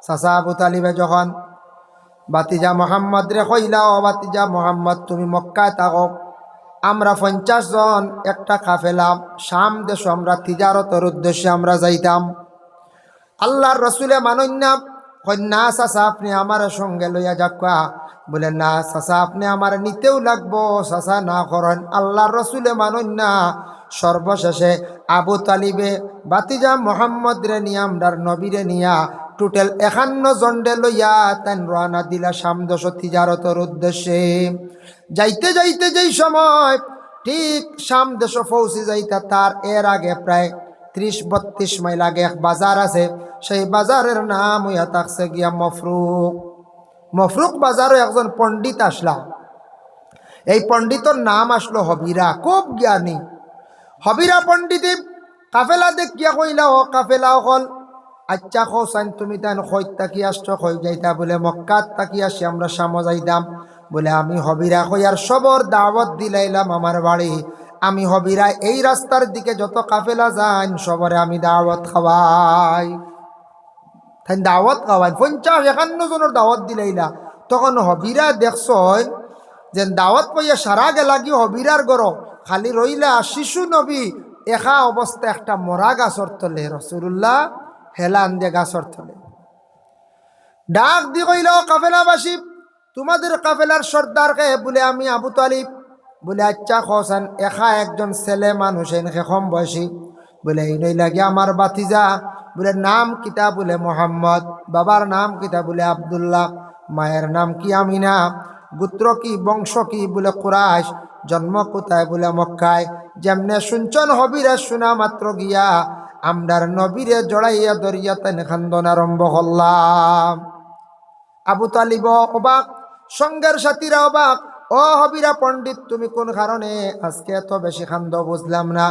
চাচা আবু তালিবে যখন বাতিজা মোহাম্মদ রে কইলা, ও বাতিজা মোহাম্মদ তুমি মক্কায় থাকো, আমরা 50 জন একটা কাফেলা শাম দেশ আমরা তিজারতের উদ্দেশ্যে আমরা যাইতাম। আল্লাহর রসুলে মানন না, কন্যা চাচা আপনি আমার সঙ্গে লইয়া যাকা। বলে না চাচা আপনি আমার নিতেও লাগবো, চাচা না করেন। আল্লাহর রসুলে মানন না। সর্বশেষে আবু তালিবে বাতিজা মোহাম্মদ রে নিয়া আমরার নবীরে নিয়া টোটাল 51 জনডে লইয়া তেন রওনা দিলা সামদশ তিজারতের উদ্দেশ্যে। যাইতে যাইতে যেই সময় ঠিক সামদেশ পৌঁছে যাইতা, তার এর আগে প্রায় 30-32 মাইল আগে এক বাজার আছে। সেই বাজারের নাম হইয়া থাকছে গিয়া মফরুক। মফরুক বাজারও একজন পণ্ডিত আসলা। এই পণ্ডিতর নাম আসলো হবিরা, খুব জ্ঞানী। হবিরা পণ্ডিত কাফেলা দেখিয়া কইলা, ও কাফেলা হল আচ্ছা খোসাইন তুমি তাই খৈত তাকি আসছ, খই যাইতা? বলে মক্কাত তাকি আসি আমরা সামো যাইতাম। বলে আমি হবিরা কইয়ার সবর দাওয়াত দিলাইলাম আমার বাড়ি। আমি হবিরা এই রাস্তার দিকে যত কাফেলা যান সবরে আমি দাওয়াত খাওয়াই। তাই দাওয়াত খাওয়াই 50-51 জনের দাওয়াত দিলাইলা। তখন হবিরা দেখছ যে দাওয়াত পাইয়া সারা গেলা কি হবিরার গড় খালি রইলা শিশু নবী একা অবস্থা একটা মরা গাছর তলে, রসুল্লাহ হেলান দিয়ে গাছর তলে ডাক দি কইল, কাফেলাবাসী তোমাদের কাফেলার সর্দারকে? বলে আমি আবু তালিব। বলে আচ্ছা খোসান একা একজন ছেলে মানুষ এনেকে কম বয়সী। বলে এই নই লাগে আমার বাতিজা। বলে নাম কিতা? বলে মোহাম্মদ। বাবার নাম কিতা? বলে আবদুল্লাহ। মায়ের নাম কি? আমিনা। গোত্র কি, বংশ কি? বলে কুরাইশ। জন্ম কোথায়? বলে মক্কায়। যেমনে শুনছন হবিরা শোনা মাত্র গিয়া আমরার নবীরে জড়াইয়া দরিয়া তেন খান্দন আরম্ভ করলাম। আবু তালিব অবাক, সঙ্গের সাথীরা অবাক। ও হবিরা পণ্ডিত তুমি কোন কারণে আজকে এত বেশি খান্দ? বুঝলাম না।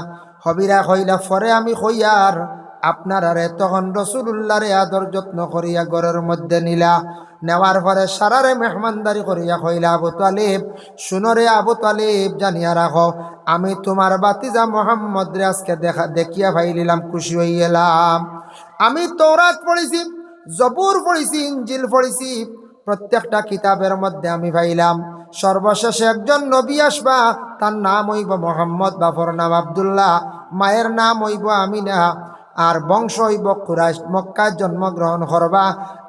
হবিরা কইলা, পরে আমি কইয়ার আপনার আরে তখন রসুল্লাহরে আদর যত্ন করিয়া ঘরের মধ্যে নিলা। নেওয়ার পরে সারারে মেহমানদারি করিয়া কইলা, আবু তালিব শুনরে আবু তালিব জানিয়া রাখো, আমি তোমার বাতিজা মোহাম্মদ রে আজকে দেখিয়া ভাইলিলাম, খুশি হয়ে গেলাম। আমি তওরাত পড়েছি, জবুর পড়েছি, ইনজিল পড়েছি, প্রত্যেকটা কিতাবের মধ্যে আমি পাইলাম সর্বশেষে একজন নবী আসবা, তার নাম হইব মোহাম্মদ, বাপর নাম আবদুল্লাহ, মায়ের নাম হইব আমিনা, আর বংশ হইব কুরাইশ, মক্কায় জন্মগ্রহণ করবা।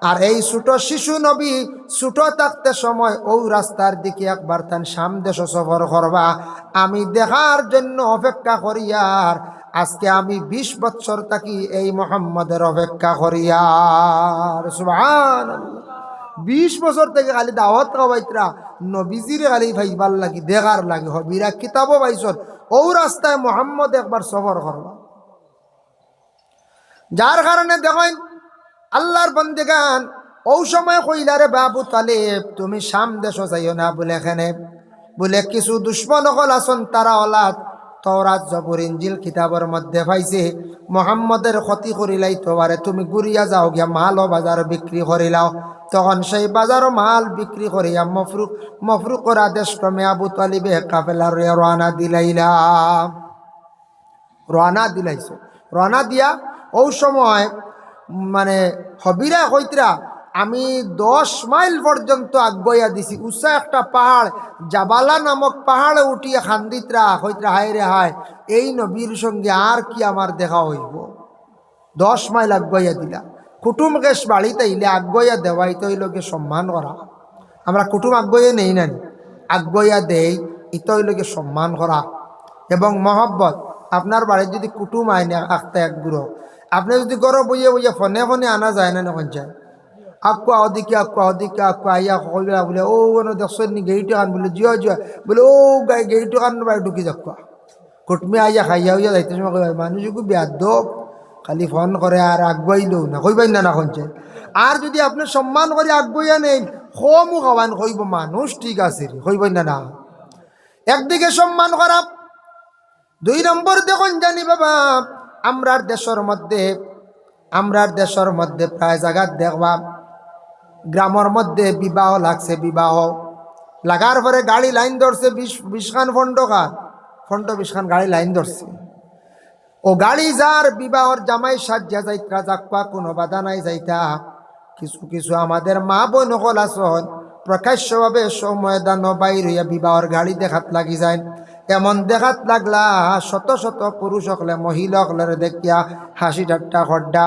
আর এই ছোট শিশু নবী ছোট থাকতে সময় ও রাস্তার দিকে একবার তান সামদেশ সফর করবা। আমি দেখার জন্য অপেক্ষা করিয়ার আজকে আমি 20 বছর থাকি এই মোহাম্মদের অপেক্ষা করিয়ার। সুবহানাল্লাহ। 20 বছর থেকে খালি দাওয়াত খাওয়াইতরা, নবীজিরে খালি ভাইবার লাগি, দেখার লাগি। হবিরা কিতাবও পাইছন ও রাস্তায় মোহাম্মদ একবার সফর করবা। যার কারণে দেখেন আল্লাহর বন্দেগান ও সময় কইলারে বাবু তালেব তুমি শাম দেশ যাইও না। বলে এখানে বলে কিছু দুশ্মন হল আসন, তারা ওলাদ তওরাত জবুর ইনজিল কিতাবের মধ্যে পাইছে মোহাম্মদের ক্ষতি করিলাই তোবারে, তুমি গুরিয়া যাও গিয়া মাল ও বাজার বিক্রি করিলাও। তখন সেই বাজারও মাল বিক্রি করিয়া মফরুকর আদেশ ক্রমে আবু তালিবে কাফেলার রওনা দিলাইছ। রওনা দিয়া ও সময় মানে হবিরা কইতরা আমি 10 মাইল পর্যন্ত আগুয়া দিছি। উঁচা একটা পাহাড়, জাবালা নামক পাহাড়ে উঠিয়া খান্দিতরা কইতরা, হায় রে হায়, এই নবীর সঙ্গে আর কি আমার দেখা হইব। 10 মাইল আগুয়া দিলা। কুটুম কেশ বাড়িতে ইলে আগুয়া দেওয়াইতে হইলকে সম্মান করা। আমরা কুটুম আগুয়া নেই না, আগুয়া দেই ইতো হইলকে সম্মান করা এবং মহব্বত। আপনার বাড়ির যদি কুটুম আইনে আখতে এক গুঁড়ো, আপনি যদি গরো বইয়ে বইয়ে ফোনে ফোনে আনা যায় না, নখন যায় আকু আদিকে আকু আদিকে আকু আইয়া কইলা বলে ও দেখছেন নি গেইটো কান, বলে জিয়া জিয়া, বলে ও গাই গেইটো কান বাই ঢুকি যাক কুটমি আইয়া খাইয়া হইয়া যাইতে সময় কই মানুষকে বেয়াদ খালি ফোন করে আর আগুয়াইলেও না, কইবাই না শুনছে। আর যদি আপনি সম্মান করে আগুয়া নেই কমও খাওয়ান কইব মানুষ ঠিক আছে কইবাই না। একদিকে সম্মান করা, 2 নম্বর দেখুন জানি বাবা আমরার দেশের মধ্যে প্রায় জায়গা দেখবা গ্রামের মধ্যে বিবাহ লাগছে। বিবাহ লাগার পরে গাড়ি লাইন ধরছে 20 খান ফন্ড 20 খান গাড়ি লাইন ধরছে। ও গাড়ি যার বিবাহর জামাই সাজ্জা যাইতা যাক্কা কোনো বাধা নাই যাইতা। কিছু কিছু আমাদের মা বোন হল আসন প্রকাশ্যভাবে ময়দান বাইর হইয়া বিবাহর গাড়ি দেখাত লাগি যায়। এমন দেখাত লাগলা শত শত পুরুষ হকলে মহিলা হকলের দেখিয়া হাসি ঠাট্টা খড্ডা,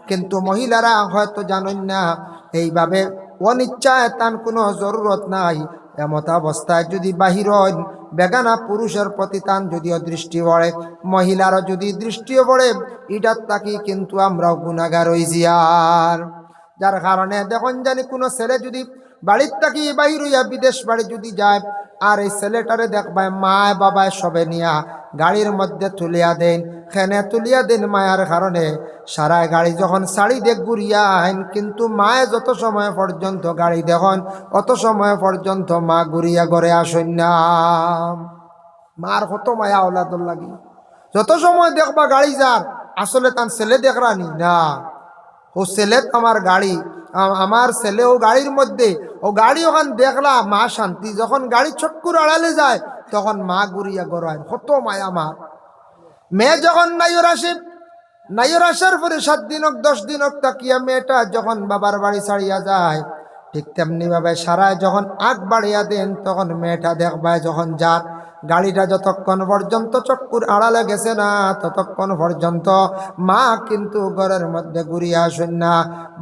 কিন্তু মহিলারা হয়তো জানেন না এইভাবে অনিচ্ছায় তার কোনো জরুরত নাই। এমত অবস্থায় যদি বাহির হন বেগানা পুরুষের প্রতি তান যদিও দৃষ্টি পড়ে, মহিলারও যদি দৃষ্টিও পড়ে, এটার তাকি কিন্তু আমরাও গুণাগার হইছি। আর যার কারণে দেখুন জানি কোনো ছেলে যদি বাড়ির থাকি বাহির হইয়া বিদেশ বাড়ি যদি যায়, আর এই ছেলেটারে দেখবায় মায় বাবায় সবে নিয়া গাড়ির মধ্যে তুলিয়া দেন, খেনে তুলিয়া দেন মায়ার কারণে সারা গাড়ি যখন সাড়ি দেখ ঘুরিয়া আইন, কিন্তু মায়ে যত সময় পর্যন্ত গাড়ি দেখুন অত সময় পর্যন্ত মা ঘুরিয়া ঘরে আসেন না। মার কত মায়া ওলাদর লাগি, যত সময় দেখবা গাড়ি যার আসলে তার ছেলে দেখরানি না, ও ছেলে আমার গাড়ি, আমার ছেলে ও গাড়ির মধ্যে, ও গাড়ি ওখান দেখলা মা শান্তি, যখন গাড়ি চক্কুর আড়ালে যায় তখন মা ঘুরিয়া গড়ায়, কত মায়া মা। মেয়ে যখন নাইর আসার পরে 7 দিন হোক 10 দিন হোক তাকিয়া মেয়েটা যখন বাবার বাড়ি ছাড়িয়া যায়, ঠিক তেমনি ভাবে সারায় যখন আগ বাড়িয়া দেন তখন মেয়েটা দেখবায় যখন যার গাড়িটা যতক্ষণ পর্যন্ত চক্কুর আড়ালে গেছে না ততক্ষণ পর্যন্ত মা কিন্তু ঘরের মধ্যে ঘুরিয়া আসেন না।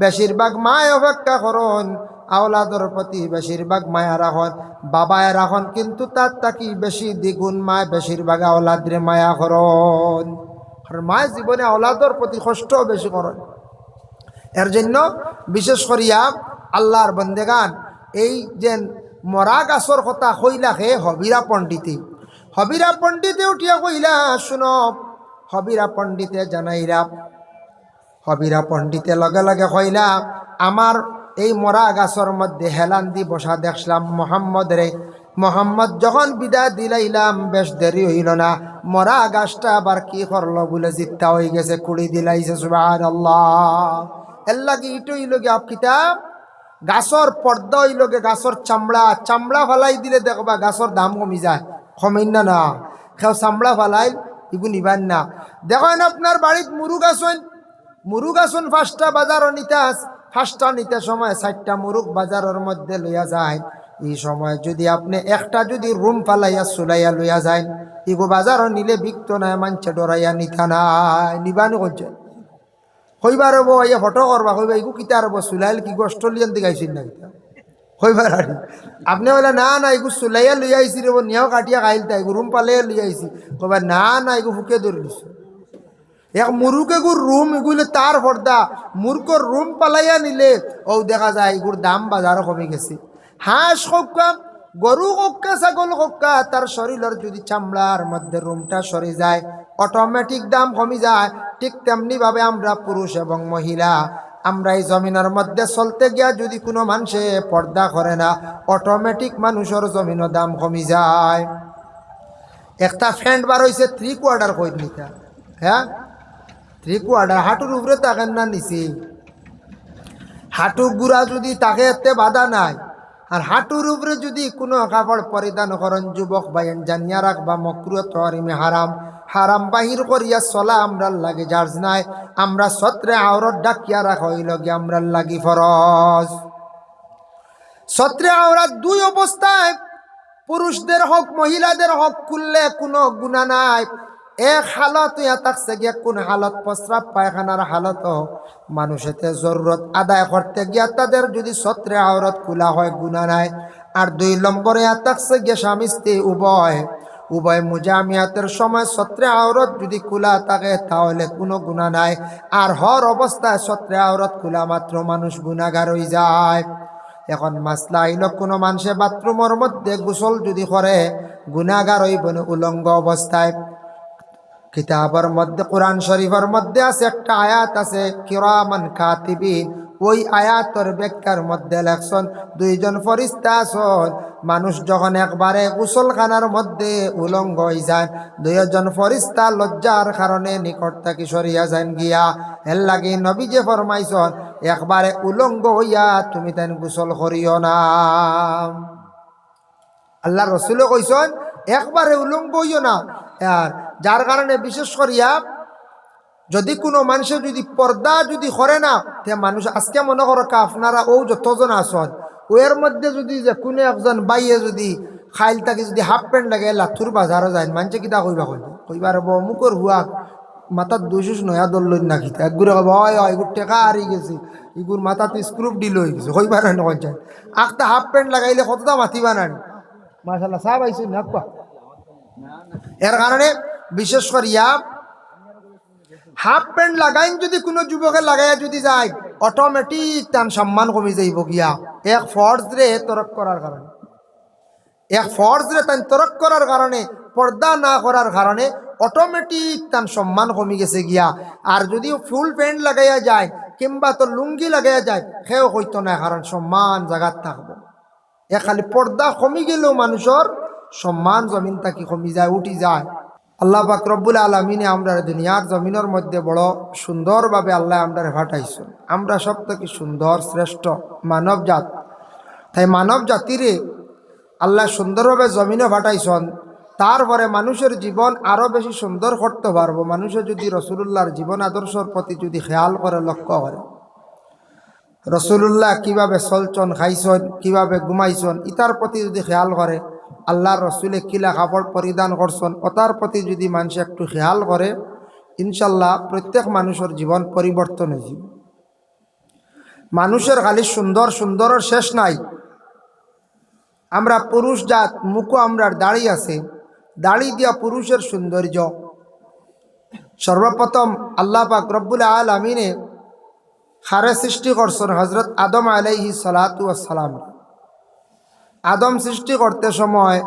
বেশিরভাগ মায় অপেক্ষা করুন আওলাদর প্রতি, বেশিরভাগ মায়া রাখন, বাবায় রাখন, কিন্তু তার তাকি বেশি দ্বিগুণ মায় বেশিরভাগ আওলাদরে মায়া করুন। আর মায় জীবনে আওলাদর প্রতি কষ্ট বেশি করেন। এর জন্য বিশেষ করিয়া আল্লাহর বন্দেগান এই যে মরা গাছর কথা কইলাকে হবিরা পণ্ডিতে উঠিয়া কইলা, শুনো হবিরা পণ্ডিতে জানাইরা, হবিরা পণ্ডিতে লগে লগে কইলা, আমার এই মরা গাছর মধ্যে হেলান দি বসা দেখলাম মোহাম্মদ যখন বিদায় দিলাইলাম বেশ দেরি হইল না, মরা গাছটা আবার কি করলো বলে জিত্তা হয়ে গেছে, কুড়ি দিলাইছে। সুবহানাল্লাহ। এর লাগে ইটো হইলগে আপ কিতাব গাছর পর্দা হইলগে গাছর চামড়া ফালাই দিলে দেখবা গাছর দাম কমি যায়, কমেন না খেও চামড়া ফালাই ইগু নিবান না। দেখেন আপনার বাড়িত মুরুগ আসন 5টা বাজারও নিতাস, 5টা নিতে সময় 4টা মুরুগ বাজারের মধ্যে লইয়া যায়, এই সময় যদি আপনি একটা যদি রুম ফালাইয়া চুলাইয়া লইয়া যায়, ইগো বাজারও নিলে বিকতো নাই, মানছে ডরাইয়া নিথা নাই, নিবানি করছে হইবার হবো ইয়ে ফটো করবা, হইবা ইগু কিতা হবো চুলাইল কি অস্ট্রেলিয়ান দিকে আইসিন না কিতা হইবার আর আপনি বলে না ইগু চুলাইয়া লইয়া আইসি রে, নিয়াও কাটিয়া খাইল তা ইগু রুম পালে লইয়া আইসি, কইবা না ইগু ফুকে ধরে দিছে। এক মুরুকে গুর রুম এগুলো তার পর্দা, মুরুকর রুম পালাইয়া নিলে ও দেখা যায় এগুর দাম বাজারও কমে গেছে। হাঁস হোক্কা, গরু হোক্কা, ছাগল হোক্কা, তার শরীরের যদি চামড়ার মধ্যে রুমটা সরে যায় অটোমেটিক দাম কমে যায়। ঠিক তেমনিভাবে আমরা পুরুষ এবং মহিলা আমরা এই জমিনের মধ্যে চলতে গিয়া যদি কোনো মানুষে পর্দা করে না অটোমেটিক মানুষের জমিনের দাম কমে যায়। একটা ফ্যান্ট বার হয়েছে 3/4 কই নিতা, হ্যাঁ 3/4 হাঁটুর উপরে তাকেন না নিচে, হাঁটু গুড়া যদি তাকে এতে বাধা নাই, আর হাঁটুর উপরে যদি কোনো কাপড় পরিধান করেন যুবক বাইন জানিয়া রাখবা মকরুহ তহরিমে হারাম বাহির করিয়া চলা আমরার লাগে জার্জ নাই, আমরা সত্রে আওরত ডাকিয়া রাখা হইল গিয়ে আমরার লাগি ফরজ। সত্রে আওরাত 2 অবস্থায় পুরুষদের হক মহিলাদের হক খুললে কোনো গুনাহ নাই। এক হালত ইয়া থাকছে গিয়া কোন হালত প্রস্রাব পায়খানার হালত মানুষেতে জরুরত আদায় করতে গিয়া তাদের যদি সত্রে আওরত খোলা হয় গুনাহ নাই। আর 2 নম্বরে ইয়া থাকছে গিয়া স্বামী স্ত্রী উভয় মুজামিয়াতের সময় সত্রে আওরত যদি খোলা থাকে তাহলে কোনো গুনাহ নাই। আর হর অবস্থায় সত্রে আওরত খোলা মাত্র মানুষ গুনাহগার হয়ে যায়। এখন মাসলা আইল কোনো মানুষে বাথরুমের মধ্যে গোসল যদি করে গুনাহগার হইব না উলঙ্গ অবস্থায়। কিতাবের মধ্যে কোরআন শরীফের মধ্যে আছে একটা আয়াত আছে কিরামান কাতিবিন, ওই আয়াতের ব্যাখ্যার মধ্যে লেখছেন 2 জন ফেরেশতা আছেন, মানুষ যখন একবারে গোসলখানার মধ্যে উলঙ্গ হয়ে যায় 2 জন ফেরেশতা লজ্জার কারণে নিকট থেকে সরিয়া যান গিয়া। এর লাগি নবী যে ফরমাইছেন একবারে উলঙ্গ হইয়া তুমি তাই গোসল করিও না। আল্লাহ রসুলও কইছেন একবারে উলঙ্গ হইও না। আর যার কারণে বিশেষ করিয়া যদি কোনো মানুষের যদি পর্দা যদি করে না, তে মানুষ আজকে মনে করো আপনারা ও যতজন আসন ওর মধ্যে যদি যে কোনো একজন বাইয়ে যদি খাইল তাকে যদি হাফ প্যান্ট লাগে লাথুর বাজারও যায়, মানুষে কিতা কইবা কইবার অমুকর হুয়া মাথার দুইশোষ নয়া দল লই না খিতা একগুলো কব হয় এগুর টেকা হারিয়ে গেছে, এগুর মাথাতে স্ক্রুপ ডিল হয়ে গেছে, কইবার নয় যায় আখটা হাফ প্যান্ট লাগাইলে কতটা মাথিবা নানি মাশাল্লাহ সাহেব আইসি না কোয়া। এর কারণে বিশেষ করিয়া হাফ প্যান্ট লাগাইন যদি কোনো যুবকে লাগাইয়া যদি যায় অটোমেটিক তার সম্মান কমে যাইব গিয়া এক ফর্জ রে তরক করার কারণে, এক ফর্জ রে তাই তরক করার কারণে, পর্দা না করার কারণে অটোমেটিক তার সম্মান কমে গেছে গিয়া। আর যদি ফুল প্যান্ট লাগাইয়া যায় কিংবা তোর লুঙ্গি লাগাইয়া যায় সেও হইতো না, কারণ সম্মান জায়গাত থাকবো। এ খালি পর্দা কমি গেলেও মানুষের সম্মান জমিন থাকি কমি যায়, উঠি যায়। আল্লাহ পাক রব্বুল আলামিনে আমরা দুনিয়ার জমিনের মধ্যে বড় সুন্দরভাবে আল্লাহ আমরা ফাটাইছেন। আমরা সব থেকে সুন্দর শ্রেষ্ঠ মানব জাত, তাই মানব জাতিরে আল্লাহ সুন্দরভাবে জমিনে ফাটাইছেন। তারপরে মানুষের জীবন আরও বেশি সুন্দর করতে পারবো মানুষের যদি রসুলুল্লাহর জীবন আদর্শর প্রতি যদি খেয়াল করে, লক্ষ্য করে। রসুলুল্লাহ কিভাবে চলছন, খাইছন, কিভাবে ঘুমাইছন, ইতার প্রতি যদি খেয়াল করে, আল্লাহর রসুলে কিলা কাপড় পরিধান করছেন ওটার প্রতি যদি মানুষ একটু খেয়াল করে, ইনশাল্লাহ প্রত্যেক মানুষের জীবন পরিবর্তন হয়ে যাবে। মানুষের খালি সুন্দর সুন্দরের শেষ নাই। আমরা পুরুষ জাত, মুখো আমরা দাড়ি আছে, দাড়ি দিয়া পুরুষের সৌন্দর্য। সর্বপ্রথম আল্লাহ পাক রব্বুল আলামিনে খারে সৃষ্টি করছেন হজরত আদম আলাইহিস সালাতু ওয়াস সালাম। আদম সৃষ্টি করতে সময়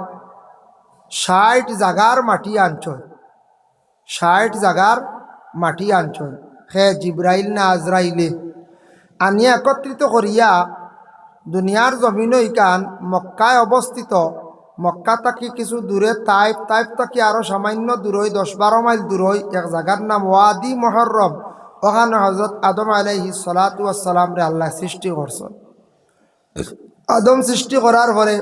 ৬০ জাগার মাটি আনছন, ৬০ জাগার মাটি আনছন। হে জিব্রাইল না আজরাইলে আনিয়া একত্রিত করিয়া দুনিয়ার জমিন ইকান মক্কায় অবস্থিত, মক্কা থাকি কিছু দূরে তাইফ, তাইফ থাকি আরও সামান্য দূরই ১০-১২ মাইল দূরই এক জায়গার নাম ওয়াদি মুহররম। ওখানে হজরত আদম আলাইহিস সালাতু ওয়াস সালাম রে আল্লাহ সৃষ্টি করছেন। আদম সৃষ্টি করার পরে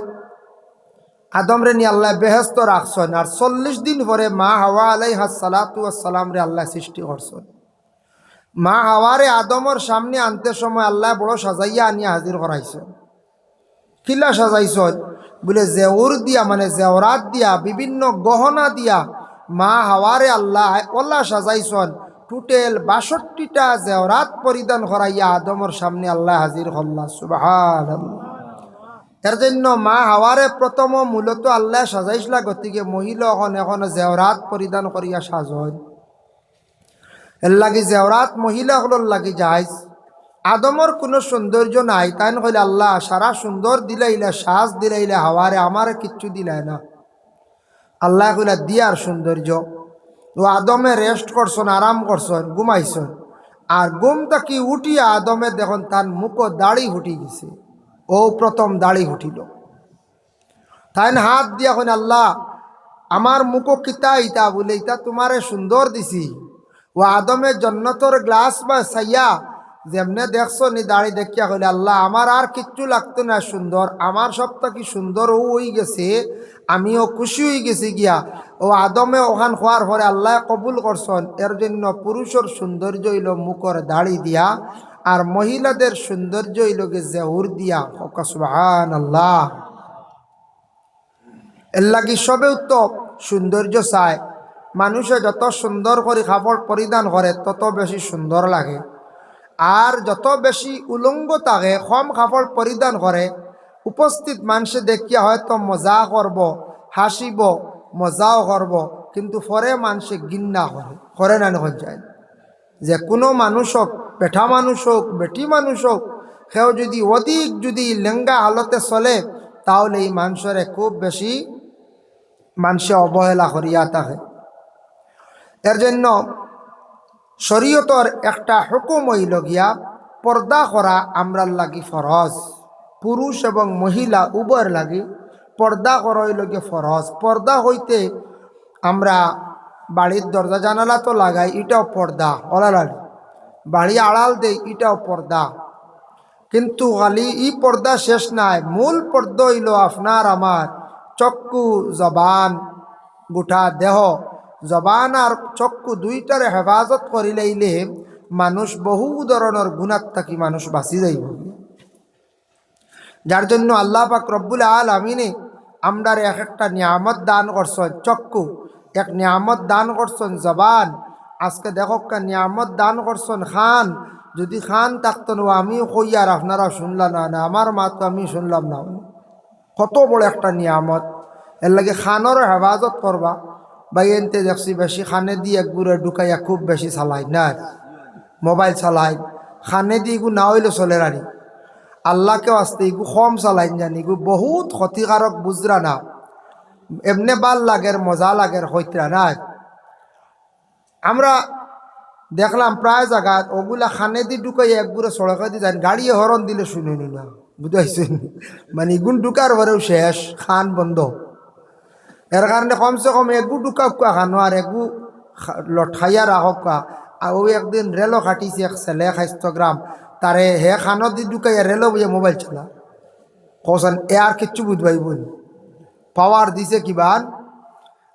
আদম রে নিয়ে আল্লাহ বেহেস্ত রাখছেন। আর ৪০ দিন পরে মা হাওয়া আলাইহাস সালাতু ওয়াস সালাম রে আল্লাহ সৃষ্টি করছেন। মা হাওয়ারে আদমর সামনে আনতে সময় আল্লাহ বড় সাজাইয়া আনিয়া হাজির করাইছেন। কিলা সাজাইছেন বলে জেউর দিয়া, মানে জেওরাত দিয়া, বিভিন্ন গহনা দিয়া মা হাওয়ারে আল্লাহ ওলা সাজাইছেন। টোটাল ৬২টা জেওরাত পরিধান করাইয়া আদমর সামনে আল্লাহ হাজির করল্লা। সুবহানাল্লাহ। এর জন্য মা হাওয়ারে প্রথম মূলত আল্লাহ সাজাইছিলা, গতিকে মহিলা এখন জেওরাত পরিধান করিয়া সাজয়। এর লাগি জেওরাত মহিলাগুলোর লাগি যাইজ। আদমর কোনো সৌন্দর্য নাই, তাই কইলে আল্লাহ সারা সুন্দর দিলাইলা, সাজ দিলাইলা হাওয়ারে, আমার কিচ্ছু দিলাই না। আল্লাহ কইলা দিয়ার সৌন্দর্য। ও আদমে রেস্ট করছেন, আরাম করছেন, ঘুমাইছেন। আর ঘুম থাকি উঠিয়া আদমে দেখুন তার মুখ দাড়ি উঠি গেছে। ও প্রথম দাড়ি উঠিল। তাই হাত দিয়া কইন আল্লাহ আমার মুখ কিতা ইতা বলে, ইতা তোমারে সুন্দর দিছি। ও আদমে জন্নতর গ্লাস বা সাইয়া যেমনে দেখছো নি দাড়ি দেখিয়া কইলে আল্লাহ আমার আর কিচ্ছু লাগতো না, সুন্দর, আমার সবটা কি সুন্দর ও হয়ে গেছে, আমিও খুশি হয়ে গেছি গিয়া। ও আদমে ওখান হওয়ার পরে আল্লাহ কবুল করছেন। এর জন্য পুরুষের সৌন্দর্য হইল মুখর দাড়ি দিয়া, আর মহিলাদের সৌন্দর্য হইল গে জেহুর দিয়া। সুবহানাল্লাহ। এর লাগি সবেও তো সৌন্দর্য চায়। মানুষে যত সুন্দর করে কাপড় পরিধান করে তত বেশি সুন্দর লাগে। আর যত বেশি উলঙ্গ থাকে, কম কাপড় পরিধান করে, উপস্থিত মানুষে দেখিয়া হয়তো মজা করব, হাসিব, মজাও করব, কিন্তু পরে মানুষে ঘৃণা করে না নয় যায়। যে কোনো মানুষ হোক, পেঠা মানুষ হোক, বেটি মানুষ হোক, সেও যদি অধিক যদি লেঙ্গা হালতে চলে তাহলে এই মানুষের খুব বেশি মানুষে অবহেলা করিয়া থাকে। এর জন্য শরীয়তর একটা হুকুম হইল গিয়া পর্দা করা আমরার লাগি ফরজ। পুরুষ এবং মহিলা উভয়ের লাগি পর্দা করা হইল গিয়ে ফরজ। পর্দা হইতে আমরা বাড়ির দরজা জানালা তো লাগাই, এটাও পর্দা। অলালালি বাড়ি আড়াল দেই, এটাও পর্দা। কিন্তু খালি ই পর্দা শেষ নাই। মূল পর্দা হইল আপনার আমার চক্ষু, জবান, গোটা দেহ জবান আর চক্ষু দুইটার হেফাজত করিলেইলে মানুষ বহু ধরনের গুণাত থাকি মানুষ বাঁচি যাইব। যার জন্য আল্লাহ পাক রব্বুল আলামিনে আমরার এক একটা নিয়ামত দান করছেন। চক্ষু এক নিয়ামত দান করছেন, জবান আজকে দেখো নিয়ামত দান করছেন খান। যদি খান থাকতো না আমিও কই আর আপনারা শুনলাম না, আমার মা তো আমি শুনলাম না। কত বড় একটা নিয়ামত, এর লাগে খানেরও হেফাজত করবা। ভাই এনতে দেখছি বেশি খানে দিয়ে একগুড়ে ঢুকাইয়া খুব বেশি চালাই না, মোবাইল চালাই খানে দিয়ে এগু না হইলে চলে রানি। আল্লাহকেও আসতে এগু কম চালাইন জানি, এগু বহুত ক্ষতিকারক বুঝরা না। এমনি বাল লাগের মজা লাগের হইতরা না। আমরা দেখলাম প্রায় জায়গা ওগুলা খানে দি ঢুকাই একগুড়ে সড়কে দিয়ে যান, গাড়ি হরন দিলে শুনিনি না, বুঝাইছেন? মানে ইগুন ঢুকার পরেও শেষ, খান বন্ধ। এর কারণে কমসে কম এগু ঢুকাক খানো আর এগু লঠাইয়া রাখক। ও একদিন রেলও খাটিছে এক ছেলে 100 গ্রাম, তারে হে খানো দি ঢুকাইয়া রেলও বইয়া মোবাইল চলা কৌশন এ আর কিচ্ছু বুঝবাই বই পাওয়ার দিছে কিবান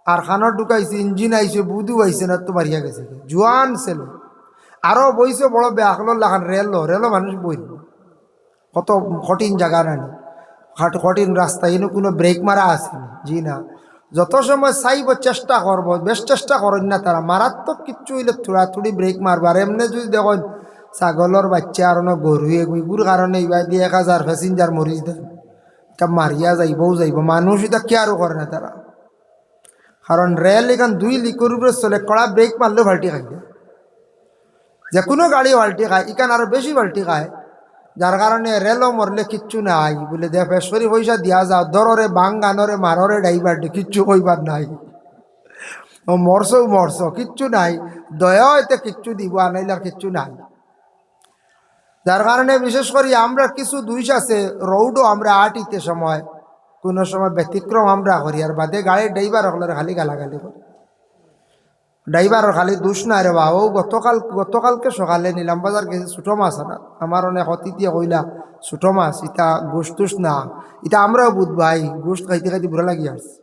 আর খানত ঢুকাইছে, ইঞ্জিন আইছে, বুধু আইছে না তো বাড়িয়া গেছে জোয়ান ছেলে। আরও বইছে বড় বেআকল লাখান রেলও মানুষ বই। কত কঠিন জায়গা নানি, কঠিন রাস্তা, এনে কোনো ব্রেক মারা আছে জি না। যত সময় চাইব চেষ্টা করব, বেশ চেষ্টা করেন না তারা, মারাত্মক কিচ্ছু হইলে থোড়াথুড়ি ব্রেক মারব। আর এমনি যদি দেখেন ছাগলের বাচ্চা আর গরু এগুলোর কারণে এইবার দিয়ে 1000 প্যাসেঞ্জার মরিচ দেন, এটা মারিয়া যাইব। মানুষ এটা কেয়ারও করে না তারা। কারণ রেল এখান 2 লিকুর উপরে চলে, কড়া ব্রেক মারলেও ভাল্টি খাই, যে কোনো গাড়ি ভাল্টি খায়, এখান আরও বেশি ভাল্টি খায়। যার কারণে রেলও মরলে কিচ্ছু নাই বলে দেখ ফেসরি পয়সা দিয়া যাও, দররে বাঙ্গানরে মাররে ড্রাইভার কিচ্ছু কইবার নাই। ও মরছ কিচ্ছু নাই, দয়া হইতে কিচ্ছু দিব আনাইলার কিচ্ছু নাই। যার কারণে বিশেষ করে আমরা কিছু দুইশ আছে রোডও আমরা আটিতে সময় কোনো সময় ব্যতিক্রম আমরা করি, আর বাদে গাড়ির ড্রাইভার হলের খালি গালাগালি করি। ড্রাইভারের খালি দোষ না রে বা। ও গতকালকে সকালে নিলাম বাজার গেছে, ছোটো মাছ আনা। আমার অনেক অতিথি কইলা ছোটো মাছ, ইটা গোষ্ঠ টুস না, ইটা আমরাও বুধ ভাই গোষ্ঠ খাইতে খাইতে বুড়া লাগি আসছে।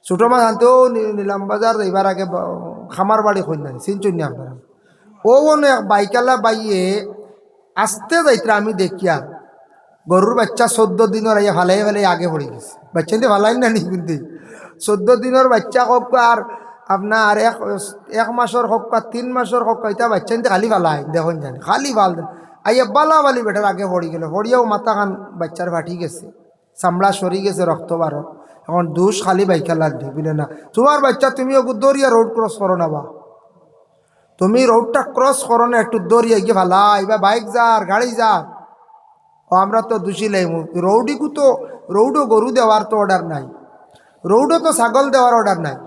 ছোটো মাছ আনতেও নিলাম বাজার এবার আগে খামার বাড়ি কই না চিনচুন না আপনারা। ও অনেক বাইকালা বাইয়ে আসতে যাইতে আমি দেখি আর গরুর বাচ্চা 14 দিনের আইয়া ফালাই ফেলাই আগে পড়ে গেছে। বাচ্চা নিতে ফালাই না নি, কিন্তু 14 দিনের বাচ্চা হোক আর আপনার এক মাসের হোক বা 3 মাসের হোক, এটা বাচ্চা নিতে খালি ফালাই দেখুন জানি খালি ফাল দেন আইয়া বালা বালি বেটার আগে পড়ি গেল। পড়িয়াও মাথা খান বাচ্চার ফাটি গেছে, চামড়া সরি গেছে, রক্ত বারো। এখন দোষ খালি বাইকালার দি বুঝলে না। তোমার বাচ্চা তুমি ওকে দৌড়িয়া রোড ক্রস করো না, বা তুমি রোডটা ক্রস করো না, একটু দৌড়িয়ে গিয়ে ফালাই বা বাইক যার গাড়ি যার। ও আমরা তো দোষী লাইম রৌডিকু, তো রৌডো গরু দেওয়ার তো অর্ডার নাই, রৌডো তো ছাগল দেওয়ার অর্ডার নাই,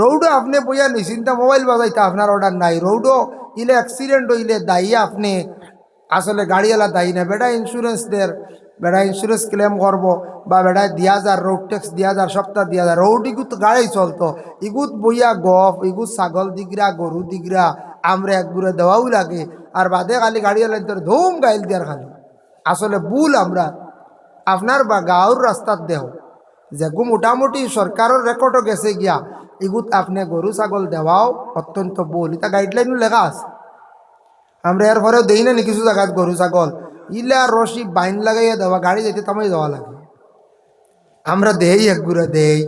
রৌডো আপনি বইয়া নিশ্চিন্তা মোবাইল বাজাইতে আপনার অর্ডার নাই, রৌডো ইলে অ্যাক্সিডেন্ট হইলে দায়ী আপনি, আসলে গাড়িওয়ালা দায়ী না। বেটা ইন্স্যুরেন্স দের, বেটা ইন্স্যুরেন্স ক্লেম করবো বা বেটা দিয়া যার রোড ট্যাক্স দিয়া যার সপ্তাহ দিয়া যার। রৌডিকু তো গাড়ি চলতো, ইগুত বইয়া গফ, ইগুত ছাগল দিগরা গরু দিগরা আমরা একগুড়ে দেওয়াও লাগে। আর বাদে খালি গাড়িওয়ালা ধুম গাইল দিয়ার খালি আসলে ভুল। আমরা আপনার বা গাঁর রাস্তার দেহ যেগু মোটামুটি সরকারের রেকর্ডও গেছে গিয়া, এগুত আপনি গরু ছাগল দেওয়াও অত্যন্ত ভুল। এটা গাইডলাইনও লেখা আছে। আমরা এর ঘরেও দেই না কিছু জায়গায় গরু ছাগল ইলা রশি বাইন লাগাইয়া দেওয়া, গাড়ি যেতে তামাই দেওয়া লাগে। আমরা দেই একগুড়ে দেই,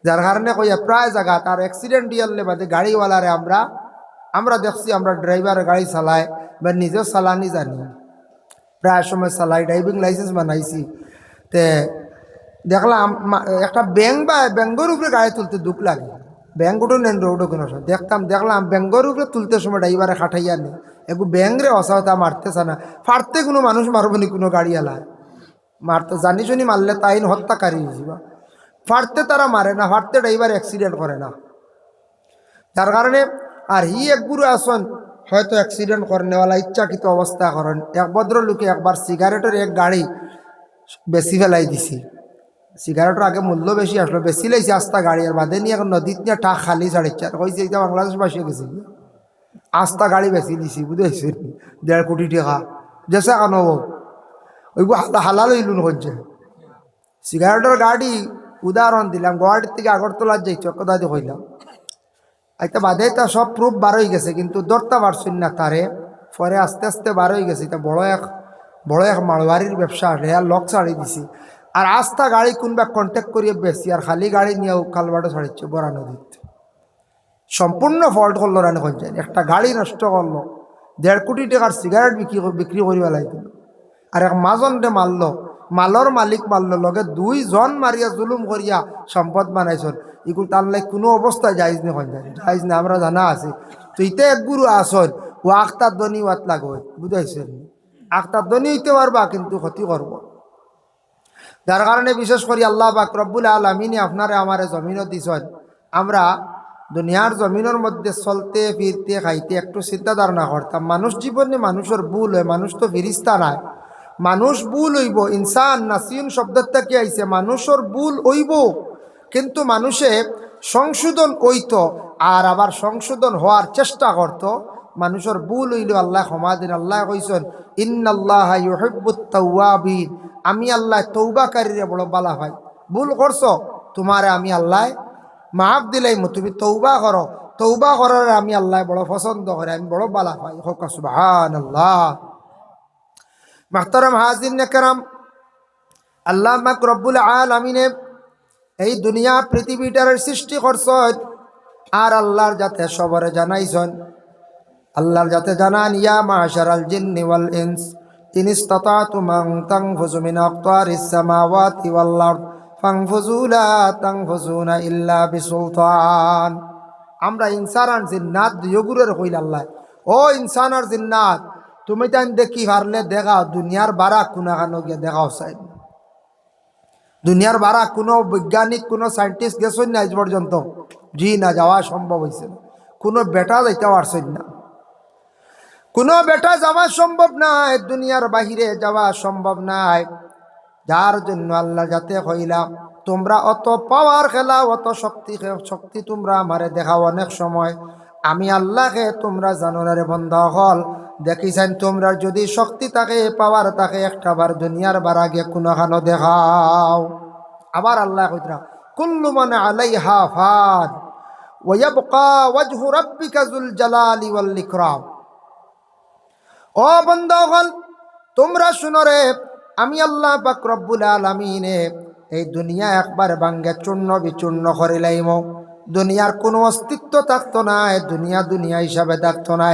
যার কারণে কইয়া প্রায় জায়গা তার অ্যাক্সিডেন্ট ইয়ারলে বাদে গাড়িওয়ালারে আমরা দেখছি, আমরা ড্রাইভার গাড়ি চালায় বা নিজেও চালানি জানি, প্রায় সময় চালাই, ড্রাইভিং লাইসেন্স বানাইছি। তে দেখলাম একটা ব্যাঙ্গর উপরে গাড়ি তুলতে দুঃখ লাগে, ব্যাঙ্গটো নেন রোডও কোনো সময় দেখলাম ব্যাঙ্গর উপরে তুলতে সময় ড্রাইভারে খাটাইয়া নেই, একটু ব্যাংরে অসাহতা মারতেছে না, ফাড়তে কোনো মানুষ মারব নি, কোনো গাড়ি এলায় মারতে জানি শুনি মারলে তাই হত্যাকারী হিসেবে। ফাড়তে তারা মারে না, ফাড়তে ড্রাইভার অ্যাক্সিডেন্ট করে না। যার কারণে আর একগুরু আসন হয়তো অ্যাক্সিডেন্ট করেনেওয়ালা ইচ্ছাকৃত অবস্থা করেন। এক ভদ্রলোকে একবার সিগারেটের এক গাড়ি বেশি ফেলাই দিছি, সিগারেটের আগে মূল্য বেশি আসলো, বেশি লাইছে আস্তা গাড়ি, আর বাদে নিয়ে এখন নদীত নিয়ে টাক খালি ছাড়িচ্ছে। আর কইছে এটা বাংলাদেশ বাসিয়ে গেছে, আস্তা গাড়ি বেশি দিছি বুঝেছি 1.5 কোটি টাকা যেসা কেন ওইগু হালাল হইলুন হচ্ছে। সিগারেটের গাড়ি উদাহরণ দিলাম, গুয়াহাটির থেকে আগরতলার যাই চক্কদাদি হইলাম, আইতা বাদে তা সব প্রুফ বার হয়ে গেছে, কিন্তু ধরতে পারছেন না তারে। পরে আস্তে আস্তে বার হয়ে গেছে। এটা বড় এক মালবাড়ির ব্যবসা, রেয়ার লক ছাড়ি দিছি। আর আস্থা গাড়ি কোনবা কন্ট্যাক্ট করিয়ে বেশি, আর খালি গাড়ি নিয়েও কালবাটো ছাড়িচ্ছে বরা নদীত। সম্পূর্ণ ফল্ট করলো রানি খঞ্জান, একটা গাড়ি নষ্ট করলো, 1.5 কোটি টাকার সিগারেট বিক্রি করি পেলাই দিল। আর এক মাজনটে মারলো, মালর মালিক মারলো, লগে 2 জন মারিয়া জুলুম করিয়া সম্পদ বানাইছন। এগুলো তার লাই কোনো অবস্থায় যাইজ নি খঞ্জান, যাইজ না, আমরা জানা আছি। তো ইতে এক গুরু আসন, ও আখতার দনি ওয়াত লাগবে, বুঝাইছেন? আখতার দনি হইতে পারবা, কিন্তু ক্ষতি করবো। যার কারণে বিশেষ করে আল্লাহ পাক রব্বুল আলামিন আপনারে আমারে জমিনও দিছেন। আমরা দুনিয়ার জমিনের মধ্যে চলতে ফিরতে খাইতে একটু চিন্তা ধারণা করতাম। মানুষ জীবনে মানুষের ভুল হয়, মানুষ তো ফিরিস্তা নাই। মানুষ ভুল হইব, ইনসান নাসিন শব্দের থেকে আইছে, মানুষের ভুল হইব, কিন্তু মানুষে সংশোধন হইত আর আবার সংশোধন হওয়ার চেষ্টা করত। মানুষের ভুল হইল আল্লাহ ক্ষমা দিন। আল্লাহ কইছেন ইন্নাল্লাহা ইউহিব্বুত তাওয়াবিন, আমি আল্লাহ তৌবাকারীরে বড় বালা ভাই। ভুল করছো, তোমারে আমি আল্লাহ মাফ দিলাইমু, তুমি তৌবা করো, তৌবা করার আমি আল্লাহ বড় পছন্দ করে, আমি বড় বালা ভাই। হোক সুবহানাল্লাহ। মাহতারাম হাজিরিন কেরাম, আল্লাহ পাক রব্বুল আলামিনে এই দুনিয়া পৃথিবীটার সৃষ্টি করছেন, আর আল্লাহর যাতে সবরে জানাইছেন। আল্লাহর যাতে জানান, ইয়া মাশারাল জিন্নি ওয়াল ইনস ইন ইসতাতাতুম আন তানফুযু মিন আকতারিস সামাওয়াতি ওয়াল আরদ ফানফুযু লা তানফুযুনা ইল্লা বিসুলতান। আমরা ইনসান আর জিন্নাত দুইগুরের কইল আল্লাহ, ও ইনসান আর জিন্নাত, তুমি তাই দেখি পারলে দেখাও দুনিয়ার বারা কোনাখানো গিয়ে দেখাও চাই। দুনিয়ার বারা কোনো বৈজ্ঞানিক কোনো সায়েন্টিস্ট গেছেন না আজ পর্যন্ত? জি না, যাওয়া সম্ভব হয়েছে না। কোনো বেটা যাইতে পারছেন না, কোনো বেটা যাওয়া সম্ভব নাই, দুনিয়ার বাহিরে যাওয়া সম্ভব নাই। যার জন্য আল্লাহ যাতে কইলাম, তোমরা অত পাওয়ার খেলাও, অত শক্তি তোমরা আমারে দেখাও অনেক সময়, আমি আল্লাহকে তোমরা জানো না রে বন্ধা হল। দেখিছেন তোমরা যদি শক্তি থাকে, পাওয়ার থাকে, একটা বার দুনিয়ার বারাগে কোনখানো দেখাও। আবার আল্লাহ কইরা কুল্লু মান আলাইহা ফান ওয়া ইয়াবকা ওয়াজহু রাব্বিকা যুল জালালি ওয়াল ইকরাম। ও বন্ধুগণ, তোমরা শুনো রে, আমি আল্লাহ পাক রব্বুল আলামিনে এই দুনিয়া একবার ভাঙ্গে চূর্ণ বিচূর্ণ করে লাইম। দুনিয়ার কোনো অস্তিত্ব থাকতো না, দুনিয়া হিসাবে থাকতো না,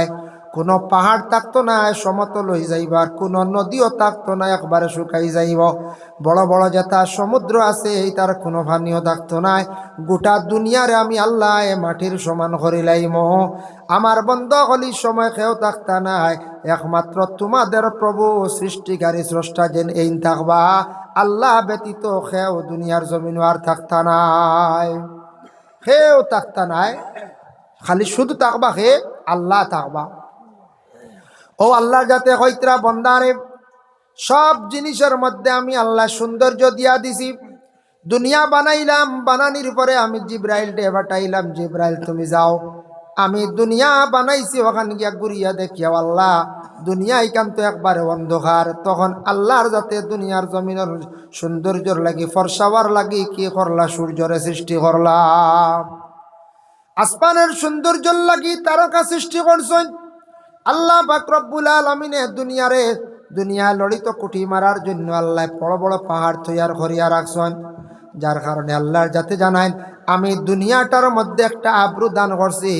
কোনো পাহাড় থাকতো না, সমতল হয়ে যাইবার, কোনো নদীও থাকতো না, একবারে শুকাই যাইব। বড় বড় যেটা সমুদ্র আছে তার কোনো পানিও থাকতো না। গোটা দুনিয়ারে আমি আল্লাহ মাটির সমান করে লাইম। আমার বন্ধ হলি সময় কেউ থাকতা নাই, একমাত্র তোমাদের প্রভু সৃষ্টিকারী স্রষ্টা যেন এই থাকবা, আল্লাহ ব্যতীত কেউ দুনিয়ার জমিন আর থাকতা নাই, কেউ থাকতা নাই। খালি শুধু থাকবা হে আল্লাহ থাকবা। ও আল্লাহ যাতে হইতরা বন্দারে, সব জিনিসের মধ্যে আমি আল্লাহ সৌন্দর্য দিয়া দিছি। দুনিয়া বানাইলাম, বানানির পরে আমি জিব্রাইল ডে পাঠাইলাম, জিব্রাইল তুমি যাও, আমি দুনিয়া বানাইছি, ওখানে গিয়া ঘুরিয়া দেখিয়া আল্লাহ দুনিয়া এখান তো একবারে অন্ধকার। তখন আল্লাহর যাতে দুনিয়ার জমিনের সৌন্দর্যর লাগি, ফরসাওয়ার লাগি কি করলা, সূর্যরে সৃষ্টি করলাম। আসমানের সৌন্দর্যর লাগি তারকা সৃষ্টি করছেন আল্লাহ পাক রব্বুল আলামিনে। দুনিয়া লড়িত কুটি মারার জন্য আল্লাহ বড় বড় পাহাড় তৈয়ার করিয়া রাখছেন। যার কারণে আল্লাহর যাতে জানায়, আমি দুনিয়াটার মধ্যে একটা আব্রু দান করছি,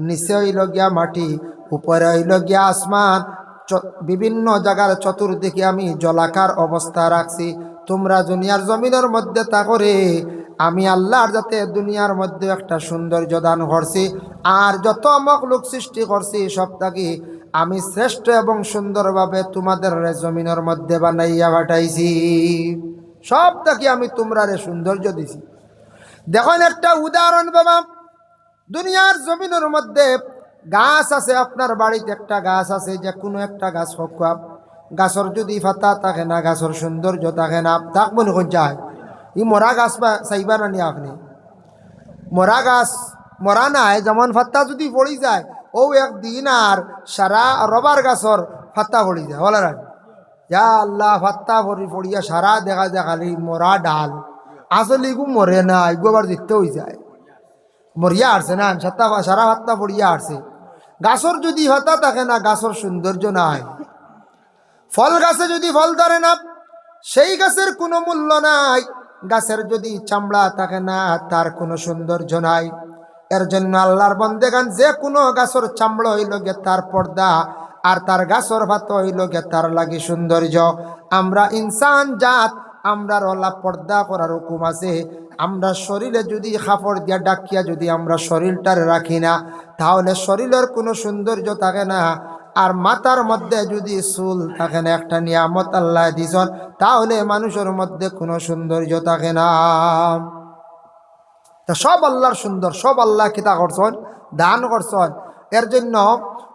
নিচে হইল গিয়া মাটি, উপরে হইল গিয়া আসমান, বিভিন্ন জায়গার চতুর্দিকে আমি জলাকার অবস্থা রাখছি। তোমরা দুনিয়ার জমিনের মধ্যে তা করে আমি আল্লাহর যাতে দুনিয়ার মধ্যে একটা সৌন্দর্য দান করছি। আর যত মখলুক সৃষ্টি করছি সব থাকি আমি শ্রেষ্ঠ এবং সুন্দরভাবে তোমাদের জমিনের মধ্যে বানাইয়া পাঠাইছি। সব থাকি আমি তোমরা সৌন্দর্য দিছি। দেখুন একটা উদাহরণ বাবা, দুনিয়ার জমিনের মধ্যে গাছ আছে, আপনার বাড়িতে একটা গাছ আছে, যে কোনো একটা গাছ হোক, গাছের যদি পাতা থাকে না, গাছের সৌন্দর্য থাকে না, তাক মনে কোন যায় ই মরা গাছ বা চাইবা না নি আপনি? মরা গাছ মরা নাই, যেমন পাতা যদি পড়ি যায়, ও একদিন আর সারা রবার গাছর পাতা পড়ি যায়, বলার যা আল্লাহ পাতা পড়িয়া সারা দেখা যায় খালি মরা ডাল, আসলে ইগু মরে না, ইগু আবার দেখতে হয়ে যায়। মরিয়া আসছে না সারা হাতটা পড়িয়া আসছে। গাছর যদি হতা থাকে না, গাছর সৌন্দর্য নাই। ফল গাছে যদি ফল ধরে না, সেই গাছের কোনো মূল্য নাই। গাছের যদি চামড়া থাকে না, তার কোনো সৌন্দর্য নাই। এর জন্য আল্লাহর বন্দেগান যে কোনো গাছর চামড়া হইল গে তার পর্দা, আর তার গাছর ভাত হইল গে তার লাগি সৌন্দর্য। আমরা ইনসান জাত, আমরার ওলা পর্দা করার হুকুম আছে। আমরা শরীরে যদি কাপড় দিয়া ডাকিয়া যদি আমরা শরীরটারে রাখি না, তাহলে শরীরের কোনো সৌন্দর্য থাকে না। আর মাথার মধ্যে যদি চুল থাকে না, একটা নিয়ামত আল্লাহ দিছন, তাহলে মানুষের মধ্যে কোনো সৌন্দর্য থাকে না। তা সব আল্লাহর সুন্দর, সব আল্লাহ কিতা করছেন, দান করছেন। এর জন্য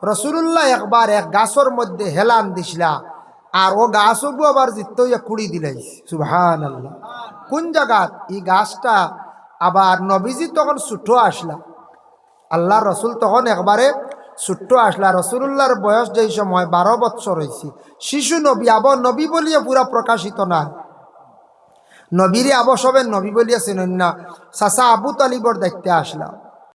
রসুল্লাহ একবার এক গাছর মধ্যে হেলান দিছিলা, আর ও গাছবু আবার জিত কুড়ি দিলাই। সুবহানাল্লাহ। কোন জায়গা? এই গাছটা আবার নবীজি তখন ছুটো আসলা, আল্লাহ রসুল তখন একবারে ছোট্ট আসলা। রসুল্লাহর বয়স যেই সময় 12 বৎসর হয়েছে, শিশু নবী, আবার নবী বলিয়া পুরা প্রকাশিত না। নবীরে আবসবের নবী বলিয়া চিনেন না। চাচা আবু তালিবর দেখতে আসলাম।